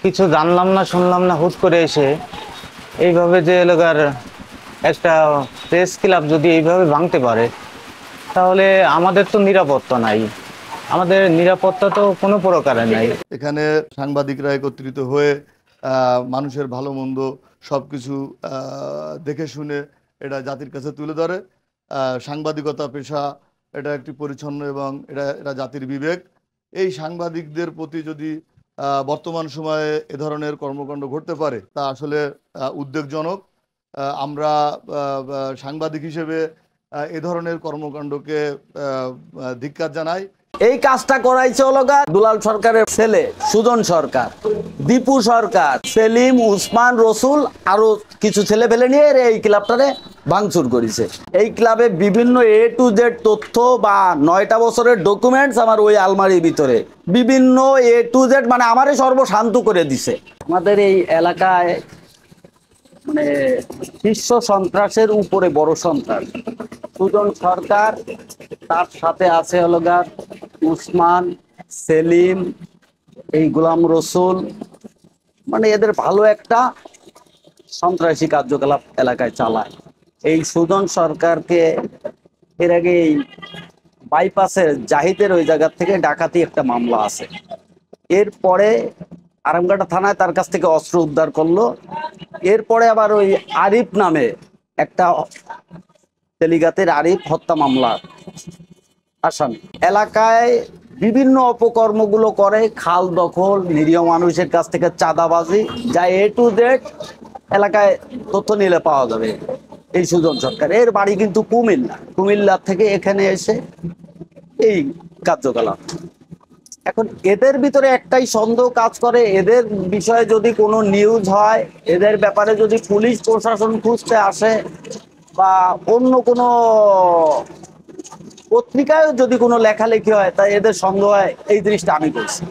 কিছু জানলাম না শুনলাম না, হুট করে এসে এইভাবে যে এলাকার একটা প্রেস ক্লাব যদি এইভাবে ভাঙতে পারে, তাহলে আমাদের তো নিরাপত্তা নাই, আমাদের নিরাপত্তা তো কোনো প্রকারে নাই। এখানে সাংবাদিকরা একত্রিত হয়ে মানুষের ভালো মন্দ সব কিছু দেখে শুনে এটা জাতির কাছে তুলে ধরে। সাংবাদিকতা পেশা এটা একটি পরিচ্ছন্ন এবং এটা জাতির বিবেক। এই সাংবাদিকদের প্রতি যদি বর্তমান সময়ে এ ধরনের কর্মকাণ্ড ঘটতে পারে তা আসলে উদ্বেগজনক। আমরা সাংবাদিক হিসেবে এ ধরনের কর্মকাণ্ডকে ধিক্কার জানাই। এই কাজটা করাইছে হলো দুলাল সরকারের ছেলে সুজন সরকার, দীপু সরকার, সেলিম, উসমান, রসুল আরো কিছু ছেলে ফেলে নিয়ে এই ক্লাবটারে ভাঙচুর করেছে। এই ক্লাবে বিভিন্ন A to Z তথ্য বা 9টা বছরের ডকুমেন্টস আমার ওই আলমারির ভিতরে, বিভিন্ন A to Z, মানে আমারে সর্বশান্ত করে দিছে। আমাদের এই এলাকায় মানে শীর্ষ সন্ত্রাসের উপরে বড় সন্ত্রাস সুজন সরকার, তার সাথে আছে হলো উসমান, সেলিম, এই গোলাম রসুল, মানে এদের ভালো একটা সন্ত্রাসী কার্যকলাপ এলাকায় চালায়। এই সুজন সরকারকে এর আগে এই বাইপাসের জাহিদের ওই জায়গা থেকে ডাকাতি একটা মামলা আছে। এরপরে আরামঘাটা থানায় তার কাছ থেকে অস্ত্র উদ্ধার করলো। এরপরে আবার ওই আরিফ নামে একটা তেলিগাতের আরিফ হত্যা মামলা আসামি এলাকায় বিভিন্ন অপকর্মগুলো করে, খাল দখল, নিরীহ মানুষের কাছ থেকে চাঁদাবাজি, যা A to Z এলাকায় তথ্য নিলে পাওয়া যাবে। এই সুজন সরকার এর বাড়ি কিন্তু কুমিল্লা থেকে এখানে এসে এই কার্যকলাপ। এখন এদের ভিতরে একটাই সন্দেহ কাজ করে, এদের বিষয়ে যদি কোনো নিউজ হয়, এদের ব্যাপারে যদি পুলিশ প্রশাসন খুঁজতে আসে বা অন্য কোনো পত্রিকায় যদি কোনো লেখালেখি হয়, তাই এদের সন্দেহ হয়। এই জিনিসটা আমি বলছি,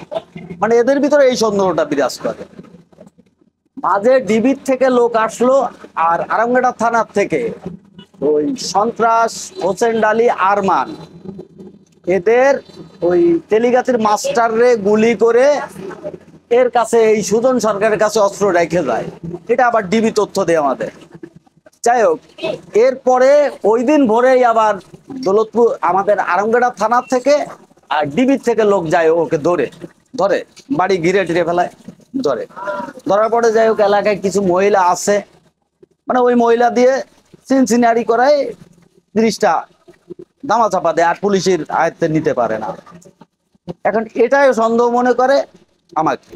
মানে এদের ভিতরে এই সন্দেহটা বিরাজ করে। মাঝে ডিবির থেকে লোক আসলো, আর আরামঘাটা থানার থেকে ওই সন্ত্রাস হোসেন আলী আরমান এদের ওই তেলিগাতির মাস্টাররে গুলি করে এর কাছে, এই সুজন সরকারের কাছে অস্ত্র রেখে যায়। এটা আবার ডিবি তথ্য দেয় আমাদের। যাই হোক, এরপরে ওই দিন ভোরেই আবার দৌলতপুর আমাদের আরামঘাটা থানার থেকে আর ডিবির থেকে লোক যায়, ওকে ধরে বাড়ি ঘিরে টিরে ফেলায়, ধরার পরে যাই হোক এলাকায় কিছু মহিলা আছে, মানে ওই মহিলা দিয়ে সিনসিনারি করায় জিনিসটা ধামাচাপা দেয়, আর পুলিশের আয়ত্তে নিতে পারে না। এখন এটাই সন্দেহ মনে করে আমাকে।